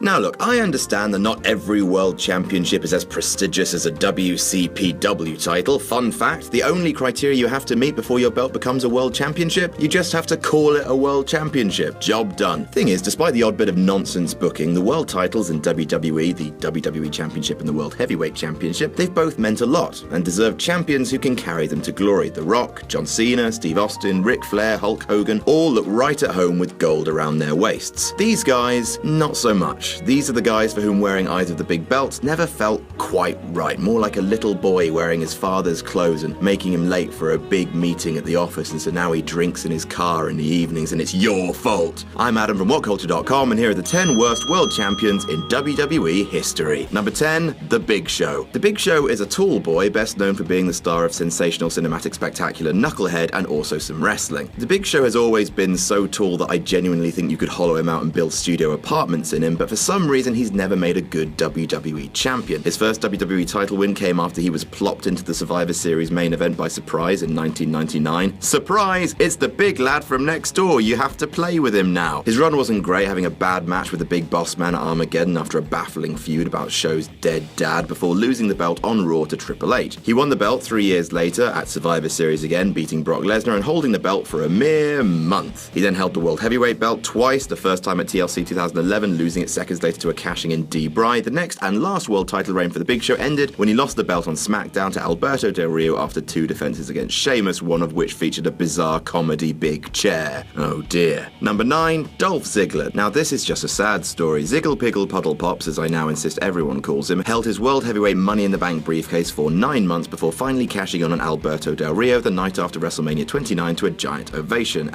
Now look, I understand that not every World Championship is as prestigious as a WCPW title. Fun fact, the only criteria you have to meet before your belt becomes a World Championship, you just have to call it a World Championship. Job done. Thing is, despite the odd bit of nonsense booking, the world titles in WWE, the WWE Championship and the World Heavyweight Championship, they've both meant a lot and deserve champions who can carry them to glory. The Rock, John Cena, Steve Austin, Ric Flair, Hulk Hogan, all look right at home with gold around their waists. These guys, not so much. These are the guys for whom wearing either of the big belts never felt quite right. More like a little boy wearing his father's clothes and making him late for a big meeting at the office, and so now he drinks in his car in the evenings and it's your fault. I'm Adam from WhatCulture.com, and here are the 10 worst world champions in WWE history. Number 10, The Big Show. The Big Show is a tall boy, best known for being the star of sensational cinematic spectacular Knucklehead and also some wrestling. The Big Show has always been so tall that I genuinely think you could hollow him out and build studio apartments in him, but for some reason he's never made a good WWE champion. His first WWE title win came after he was plopped into the Survivor Series main event by surprise in 1999. Surprise! It's the big lad from next door, you have to play with him now. His run wasn't great, having a bad match with the Big Boss Man at Armageddon after a baffling feud about Show's dead dad before losing the belt on Raw to Triple H. He won the belt 3 years later at Survivor Series again, beating Brock Lesnar and holding the belt for a mere month. He then held the World Heavyweight belt twice, the first time at TLC 2011, losing it seconds later to a cashing-in D-Bry. The next and last world title reign for the Big Show ended when he lost the belt on SmackDown to Alberto Del Rio after 2 defenses against Sheamus, one of which featured a bizarre comedy big chair. Oh dear. Number 9, Dolph Ziggler. Now this is just a sad story. Ziggle Piggle Puddle Pops, as I now insist everyone calls him, held his World Heavyweight Money in the Bank briefcase for 9 months before finally cashing in on Alberto Del Rio the night after WrestleMania 29 to a giant ovation.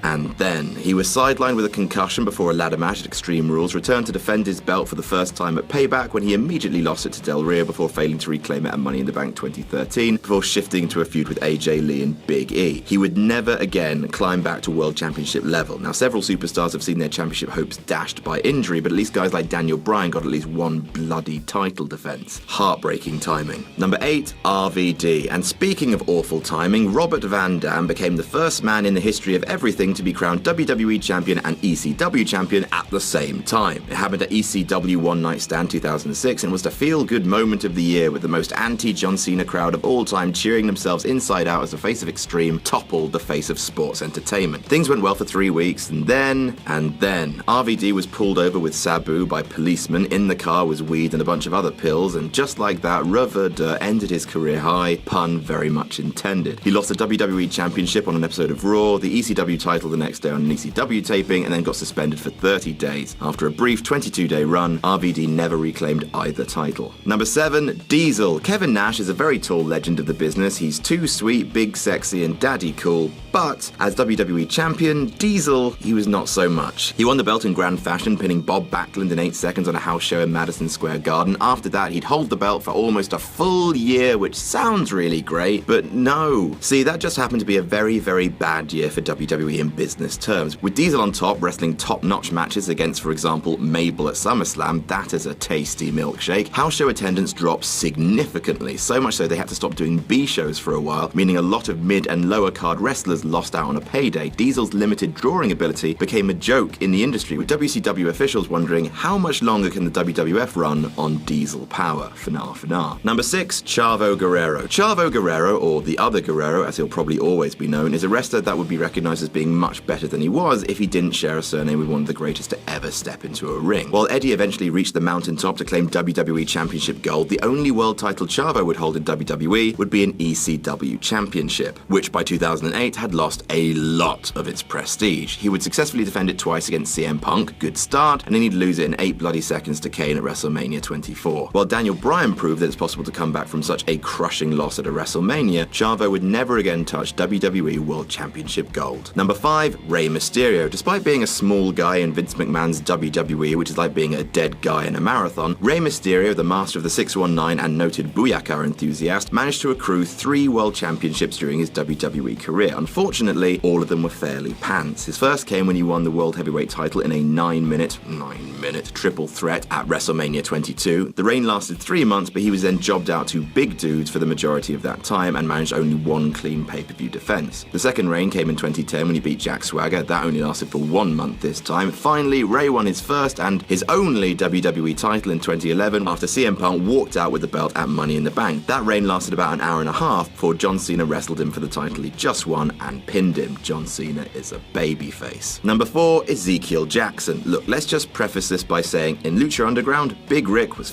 And then he was sidelined with a concussion before a ladder match at Extreme Rules, returned to defend his belt for the first time at Payback when he immediately lost it to Del Rio before failing to reclaim it at Money in the Bank 2013, before shifting into a feud with AJ Lee and Big E. He would never again climb back to World Championship level. Now, several superstars have seen their championship hopes dashed by injury, but at least guys like Daniel Bryan got at least one bloody title defense. Heartbreaking timing. Number 8, RVD. And speaking of awful timing, Robert Van Dam became the first man in the history of everything to be crowned WWE Champion and ECW Champion at the same time. It happened at ECW One Night Stand 2006 and was the feel-good moment of the year, with the most anti-John Cena crowd of all time cheering themselves inside out as the face of Extreme toppled the face of sports entertainment. Things went well for 3 weeks, and then RVD was pulled over with Sabu by policemen. In the car was weed and a bunch of other pills, and just like that, Reverde ended his career high, pun very much intended. He lost the WWE Championship on an episode of Raw, the ECW title the next day on an ECW taping, and then got suspended for 30 days. After a brief 22-day run, RVD never reclaimed either title. Number 7, Diesel. Kevin Nash is a very tall legend of the business. He's too sweet, big, sexy, and daddy cool, but as WWE Champion, Diesel, he was not so much. He won the belt in grand fashion, pinning Bob Backlund in 8 seconds on a house show in Madison Square Garden. After that, he'd hold the belt for almost a full year, which sounds really great, but no. See, that just happened to be a very, very bad year for WWE in business terms. With Diesel on top, wrestling top-notch matches against, for example, Mabel at SummerSlam, that is a tasty milkshake, house show attendance dropped significantly, so much so they had to stop doing B-shows for a while, meaning a lot of mid and lower card wrestlers lost out on a payday. Diesel's limited drawing ability became a joke in the industry, with WCW officials wondering how much longer can the WWF run on Diesel power. Finale. Number 6, Chavo Guerrero. Chavo Guerrero, or the other Guerrero as he'll probably always be known, is a wrestler that would be recognized as being much better than he was if he didn't share a surname with one of the greatest to ever step into a ring. While Eddie eventually reached the mountaintop to claim WWE Championship gold, the only world title Chavo would hold in WWE would be an ECW Championship, which by 2008 had lost a lot of its prestige. He would successfully defend it twice against CM Punk, good start, and then he'd lose it in 8 bloody seconds to Kane at WrestleMania 24. While Daniel Bryan proved that it's possible to come back from such a crushing loss at a WrestleMania, Chavo would never again touch WWE World Championship gold. Number 5, Rey Mysterio. Despite being a small guy in Vince McMahon's WWE, which is like being a dead guy in a marathon, Rey Mysterio, the master of the 619 and noted Booyaka enthusiast, managed to accrue 3 world championships during his WWE career. Unfortunately, all of them were fairly pants. His first came when he won the World Heavyweight title in a 9-minute triple threat at WrestleMania 22. The reign lasted 3 months, but he was then jobbed out to big dudes for the majority of that time and managed only 1 clean pay-per-view defense. The second reign came in 2010 when he beat beat Jack Swagger. That only lasted for 1 month this time. Finally, Ray won his first and his only WWE title in 2011 after CM Punk walked out with the belt at Money in the Bank. That reign lasted about an hour and a half before John Cena wrestled him for the title he just won and pinned him. John Cena is a babyface. Number 4, Ezekiel Jackson. Look, let's just preface this by saying in Lucha Underground, Big Rick was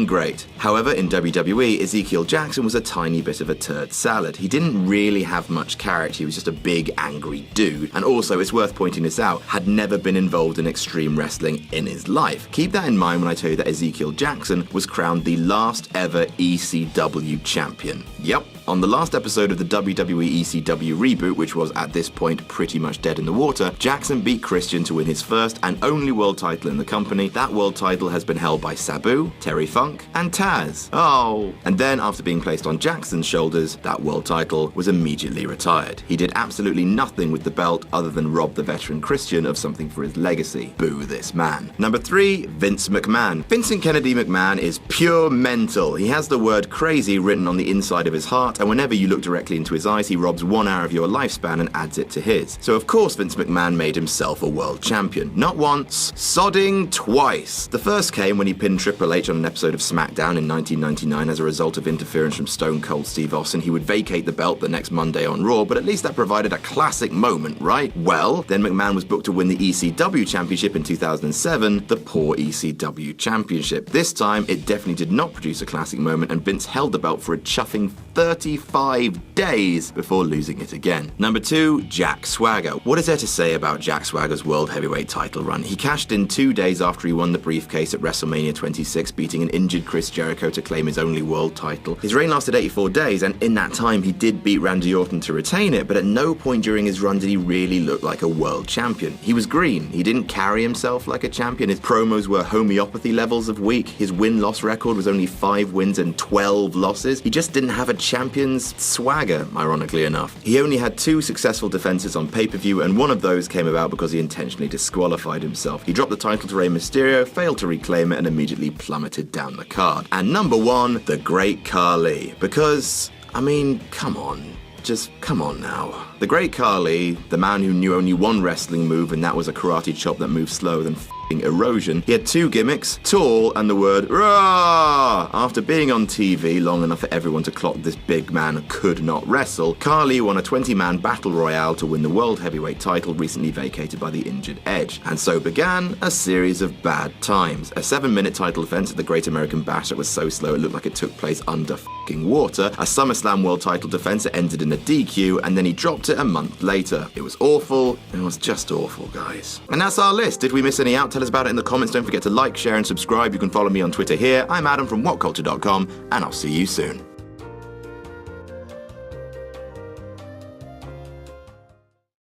great. However, in WWE, Ezekiel Jackson was a tiny bit of a turd salad. He didn't really have much character, he was just a big, angry dude. And also, it's worth pointing this out, had never been involved in extreme wrestling in his life. Keep that in mind when I tell you that Ezekiel Jackson was crowned the last ever ECW champion. Yep. On the last episode of the WWE ECW reboot, which was at this point pretty much dead in the water, Jackson beat Christian to win his first and only world title in the company. That world title has been held by Sabu, Terry Funk, and Taz. Oh. And then, after being placed on Jackson's shoulders, that world title was immediately retired. He did absolutely nothing with the belt other than rob the veteran Christian of something for his legacy. Boo this man. Number 3, Vince McMahon. Vincent Kennedy McMahon is pure mental. He has the word crazy written on the inside of his heart, and whenever you look directly into his eyes, he robs 1 hour of your lifespan and adds it to his. So of course Vince McMahon made himself a world champion. Not once, sodding twice. The first came when he pinned Triple H on an episode of SmackDown in 1999 as a result of interference from Stone Cold Steve Austin. He would vacate the belt the next Monday on Raw, but at least that provided a classic moment, right? Well, then McMahon was booked to win the ECW championship in 2007, the poor ECW championship. This time, it definitely did not produce a classic moment, and Vince held the belt for a chuffing 35 days before losing it again. Number 2, Jack Swagger. What is there to say about Jack Swagger's World Heavyweight title run? He cashed in 2 days after he won the briefcase at WrestleMania 26, beating an injured Chris Jericho to claim his only world title. His reign lasted 84 days, and in that time he did beat Randy Orton to retain it, but at no point during his run did he really look like a world champion. He was green. He didn't carry himself like a champion. His promos were homeopathy levels of weak. His win-loss record was only 5 wins and 12 losses. He just didn't have a champion's swagger, ironically enough. He only had 2 successful defenses on pay-per-view, and one of those came about because he intentionally disqualified himself. He dropped the title to Rey Mysterio, failed to reclaim it, and immediately plummeted down the card. And number 1, the Great Khali. Because, I mean, come on. Just come on now. The Great Khali, the man who knew only one wrestling move, and that was a karate chop that moved slower than erosion. He had 2 gimmicks, tall and the word "Rah!" After being on TV long enough for everyone to clock this big man could not wrestle, Khali won a 20-man battle royale to win the World Heavyweight title recently vacated by the injured Edge. And so began a series of bad times. A 7-minute title defense at the Great American Bash that was so slow it looked like it took place under water. A SummerSlam World title defense that ended in a DQ, and then he dropped it a month later. It was awful. It was just awful, guys. And that's our list. Did we miss any out? Tell us about it in the comments. Don't forget to like, share, and subscribe. You can follow me on Twitter here. I'm Adam from WhatCulture.com, and I'll see you soon.